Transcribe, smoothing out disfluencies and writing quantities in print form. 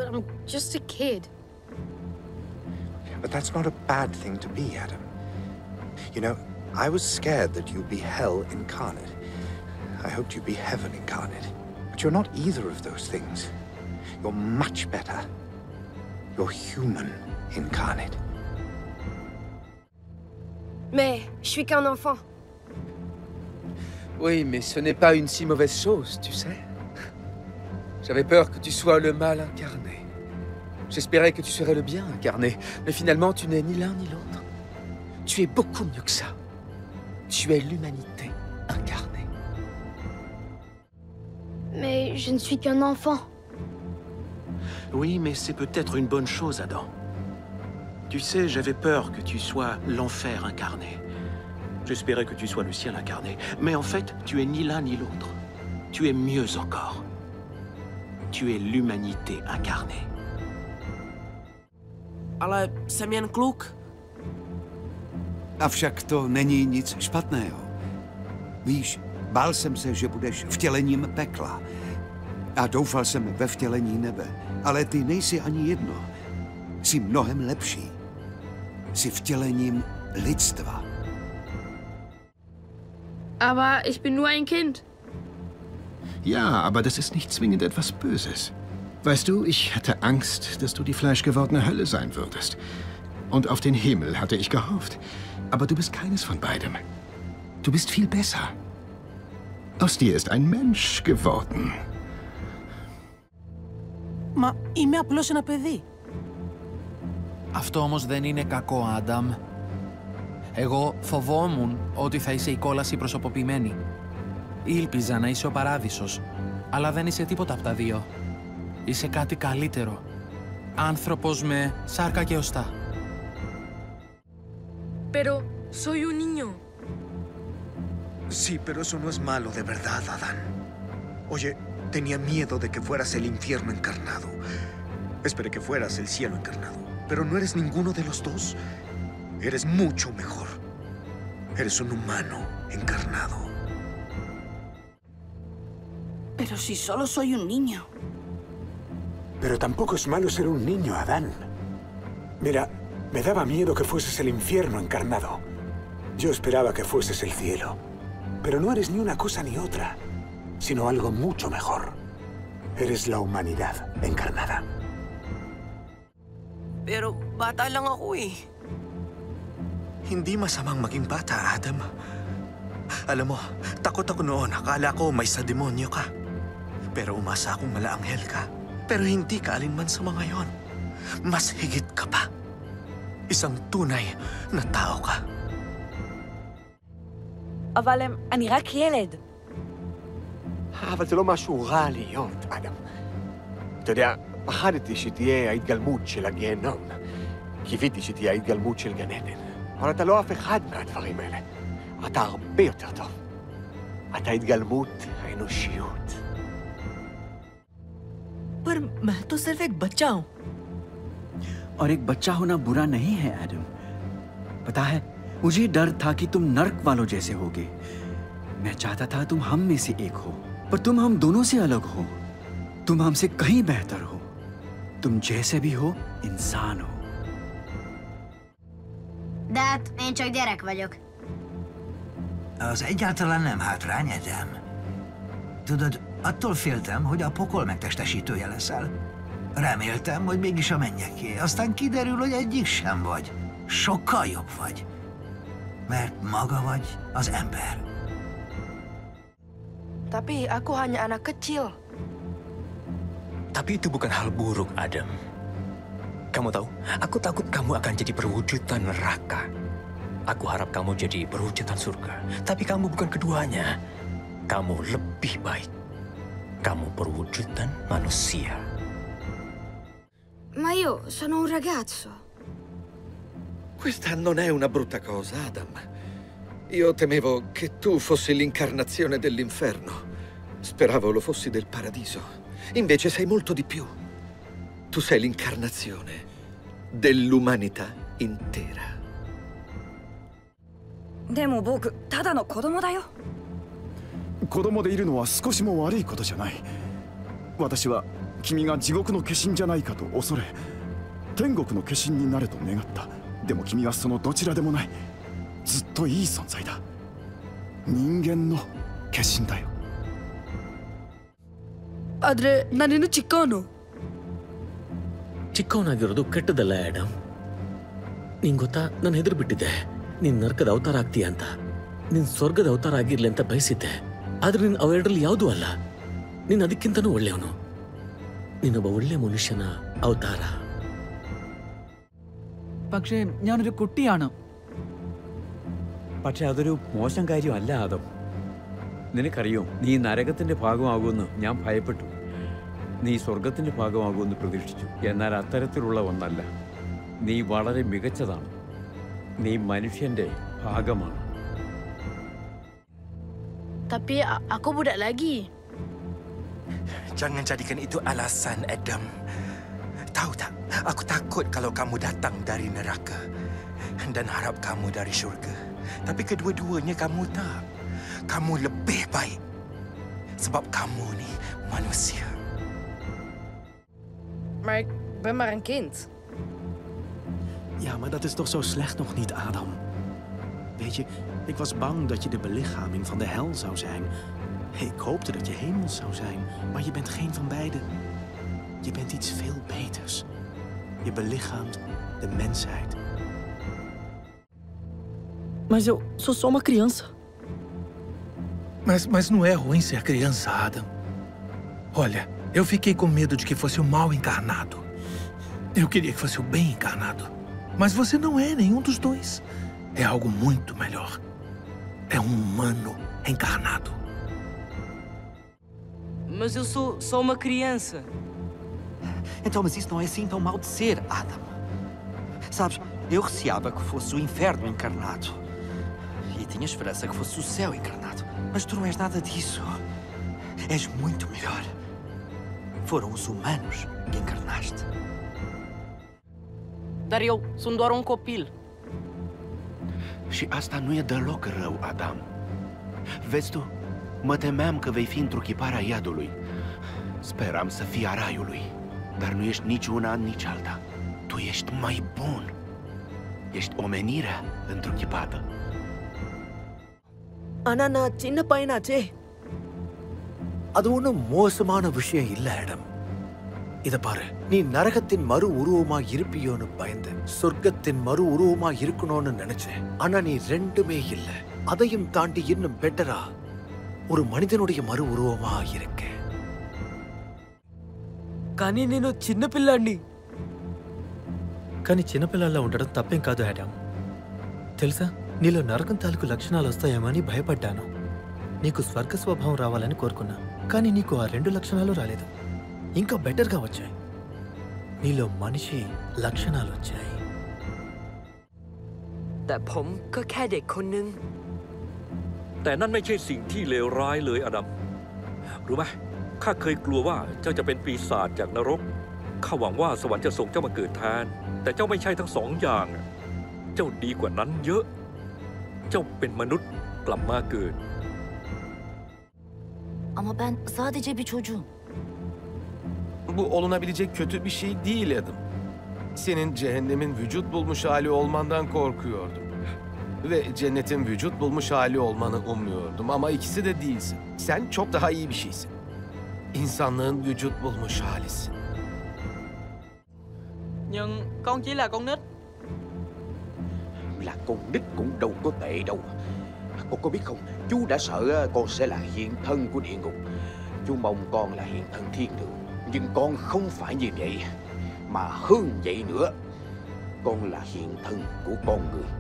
I'm just a kid. But that's not a bad thing to be, Adam. You know, I was scared that you'd be hell incarnate. I hoped you'd be heaven incarnate. But you're not either of those things. You're much better. You're human incarnate. Mais je suis qu'un enfant. Oui, mais ce n'est pas une si mauvaise chose, tu sais. J'avais peur que tu sois le mal incarné. J'espérais que tu serais le bien incarné, mais finalement tu n'es ni l'un ni l'autre. Tu es beaucoup mieux que ça. Tu es l'humanité incarnée. Mais je ne suis qu'un enfant. Oui, mais c'est peut-être une bonne chose, Adam. Tu sais, j'avais peur que tu sois l'enfer incarné. J'espérais que tu sois le ciel incarné. Mais en fait, tu es ni l'un ni l'autre. Tu es mieux encore. Tu es l'humanité incarnée. Ale jsem jen kluk. Avšak to není nic špatného. Víš, bál jsem se, že budeš vtělením pekla. A doufal jsem ve vtělení nebe. Ale ty nejsi ani jedno. Jsi mnohem lepší. Jsi vtělením lidstva. Aber ich bin nur ein Kind. Ja, aber das ist nicht zwingend etwas Böses. Weißt du, ich hatte Angst, dass du die fleischgewordene Hölle sein würdest. Und auf den Himmel hatte ich gehofft. Aber du bist keines von beidem. Du bist viel besser. Aus dir ist ein Mensch geworden. Μα είμαι απλώς ένα παιδί. Αυτό όμως δεν είναι κακό, Άνταμ. Εγώ φοβόμουν ότι θα είσαι η κόλαση προσωποποιημένη. Ήλπιζα να είσαι ο παράδεισος, αλλά δεν είσαι τίποτα από τα δύο. Είσαι κάτι καλύτερο. Άνθρωπος με σάρκα και οστά. Pero soy un niño. Sí, pero eso no es malo de verdad, Adán. Oye, tenía miedo de que fueras el infierno encarnado. Esperé que fueras el cielo encarnado. Pero no eres ninguno de los dos. Eres mucho mejor. Eres un humano encarnado. Pero si solo soy un niño. Pero tampoco es malo ser un niño, Adán. Mira, me daba miedo que fueses el infierno encarnado. Yo esperaba que fueses el cielo. Pero no eres ni una cosa ni otra, sino algo mucho mejor. Eres la humanidad encarnada. Pero bata lang ako eh. Hindi masamang maging bata, Adam. Alam mo, takot ako noon. Akala ko may sa demonyo ka. Pero umasa akong malaanghel ka. Pero hindi ka alinman sa mga yon. Mas higit ka pa. Isang tunay na tao ka. אבל אני רק ילד. אבל זה לא משהו רע להיות, אדם. אתה יודע, פחדתי שתהיה ההתגלמות של הגיהנום. קיוויתי שתהיה ההתגלמות של גן עדן. אבל אתה לא אף אחד מהדברים האלה. אתה הרבה יותר טוב. אתה התגלמות האנושיות. पर मैं तो सिर्फ एक बच्चा हूँ। और एक बच्चा होना बुरा नहीं है, एडम। पता है, मुझे डर था कि तुम नर्क वालों जैसे होगे। मैं चाहता था तुम हम में से एक हो, पर तुम हम दोनों से अलग हो। तुम हमसे कहीं बेहतर हो। तुम जैसे भी हो, इंसान हो। De hát én csak gyerek vagyok. Az egyáltalán nem hátrány, Adam. Tudod, attól féltem, hogy a pokol megtestesítője leszel. Reméltem, hogy mégis a mennyeké. Aztán kiderül, hogy egyik sem vagy. Sokkal jobb vagy. Mert maga vagy az ember. Tapi aku hanya anak kecil. Tapi itu bukan hal buruk, Adam. Kamu tahu, aku takut kamu akan jadi perwujudan neraka. Aku harap kamu jadi perwujudan surga. Tapi kamu bukan keduanya. Kamu lebih baik. Kamu perwujudan manusia. Ma io sono un ragazzo. Questa non è una brutta cosa, Adam. Io temevo che tu fossi l'incarnazione dell'inferno. Speravo lo fossi del paradiso. Invece sei molto di più. Tu sei l'incarnazione dell'umanità intera. でも僕、ただの子供だよ。子供でいるのは少しも悪いことじゃない。私は君が地獄の化身じゃないかと恐れ、天国の化身になれと願った。でも君はそのどちらでもない。ずっといい存在だ。人間の化身だよ。ಆದ್ರೆ ನಾನಿನ್ನು ಚಿಕ್ಕವನು. ಚಿಕ್ಕವನಾಗಿರೋದು ಕೆಟ್ಟದಲ್ಲ ಆಡಮ್. ನಿಂಗೆ ಗೊತ್ತಾ, ನಾನು ಹೆದರ್ ಬಿಟ್ಟಿದ್ದೆ ನೀನ್ ನರ್ಕದ ಅವತಾರ ಆಗ್ತೀಯ ಅಂತ. ನೀನ್ ಸ್ವರ್ಗದ ಅವತಾರ ಆಗಿರ್ಲಿ ಅಂತ ಬಯಸಿದ್ದೆ. ಆದ್ರೆ ನೀನ್ ಅವೆರಡರಲ್ಲಿ ಯಾವುದೂ ಅಲ್ಲ. ನೀನ್ ಅದಕ್ಕಿಂತನೂ ಒಳ್ಳೆಯವನು. ನೀನೊಬ್ಬ ಒಳ್ಳೆ ಮನುಷ್ಯನ ಅವತಾರ. പക്ഷേ ഞാനൊരു കുട്ടിയാണ്. പക്ഷെ അതൊരു മോശം കാര്യമല്ല ആദം. നിനക്കറിയോ, നീ നരകത്തിന്റെ ഭാഗമാകുമെന്ന് ഞാൻ ഭയപ്പെട്ടു. നീ സ്വർഗത്തിന്റെ ഭാഗമാകുമെന്ന് പ്രതീക്ഷിച്ചു. എന്നാൽ അത്തരത്തിലുള്ള ഒന്നല്ല. നീ വളരെ മികച്ചതാണ്. നീ മനുഷ്യന്റെ ഭാഗമാണ്. Tapi aku budak lagi. Jangan jadikan itu alasan, Adam. Tahu tak, aku takut kalau kamu datang dari neraka dan harap kamu dari syurga. Tapi kedua-duanya kamu tak. Kamu lebih baik. Sebab kamu ni manusia. Maar ik ben maar een kind. Ja, maar dat is toch zo slecht nog niet, Adam? Weet je, ik was bang dat je de belichaming van de hel zou zijn. Ik hoopte dat je hemels zou zijn, maar je bent geen van beide. Je bent iets veel beters. Je belichaamt de mensheid. Mas eu sou só uma criança. Mas não é ruim ser criança, Adam. Olha, eu fiquei com medo de que fosse o mal encarnado. Eu queria que fosse o bem encarnado. Mas você não é nenhum dos dois. É algo muito melhor. É um humano encarnado. Mas eu sou só uma criança. Então, mas isso não é assim tão mal de ser, Adam. Sabes, eu receava que fosse o inferno encarnado. E tinha esperança que fosse o céu encarnado. Mas tu não és nada disso. És muito melhor. Foram os humanos que encarnaste. Dar eu sunt doar un copil. Și asta nu e deloc rău, Adam. Vezi tu, mă temeam că vei fi întruchiparea iadului. Speram să fii a raiului. Dar nu ești nici una, nici alta. Tu ești mai bun. Ești omenirea întruchipată. ஆனா நான் சின்ன பையனாச்சே. அது ஒன்றும் மோசமான விஷயம் இல்லை ஆடம். இத பாரு, நீ நரகத்தின் மறு உருவமா இருப்பியோன்னு பயந்த, சொர்க்கத்தின் மறு உருவமா இருக்கணும்னு நினைச்சேன். ஆனா நீ ரெண்டுமே இல்ல. அதையும் தாண்டி இன்னும் பெட்டரா ஒரு மனிதனுடைய மறு உருவமா இருக்க. కానీ నేను చిన్నపిల్లాడిని. కానీ చిన్నపిల్లల్లో ఉండడం తప్పేం కాదు ఆడమ్. తెలుసా, నీలో నరకం తాలూకు లక్షణాలు వస్తాయేమని భయపడ్డాను. నీకు స్వర్గ స్వభావం రావాలని కోరుకున్నా. కానీ నీకు ఆ రెండు లక్షణాలు రాలేదు. ఇంకా బెటర్గా వచ్చాయి. నీలో మనిషి లక్షణాలు వచ్చాయి. แต่ผมก็แค่เด็กคนนึง แต่นั่นไม่ใช่สิ่งที่เลวร้ายเลยอดัมรู้ไหมข้าเคยกลัวว่าเจ้าจะเป็นปีศาจจากนรกข้าหวังว่าสวรรค์จะส่งเจ้ามาเกิดแทนแต่เจ้าไม่ใช่ทั้งสองอย่างเจ้าดีกว่านั้นเยอะเจ้าเป็นมนุษย์กลับมาเกิด Ama ben sadece bir çocuğum. Bu olunabilecek kötü bir şey değil Adam. Senin cehennemin vücut bulmuş hali olmandan korkuyordum. Ve cennetin vücut bulmuş hali olmanı ummuyordum ama ikisi de değilsin. Sen çok daha iyi bir şeysin. İnsanlığın vücut bulmuş halisin. Nhưng con chỉ là con nít. Là con nít cũng đâu có tệ đâu. Con có biết không, chú đã sợ con sẽ là hiện thân của địa ngục. Chú mong con là hiện thân thiên đường. Nhưng con không phải như vậy, mà hơn vậy nữa. Con là hiện thân của con người.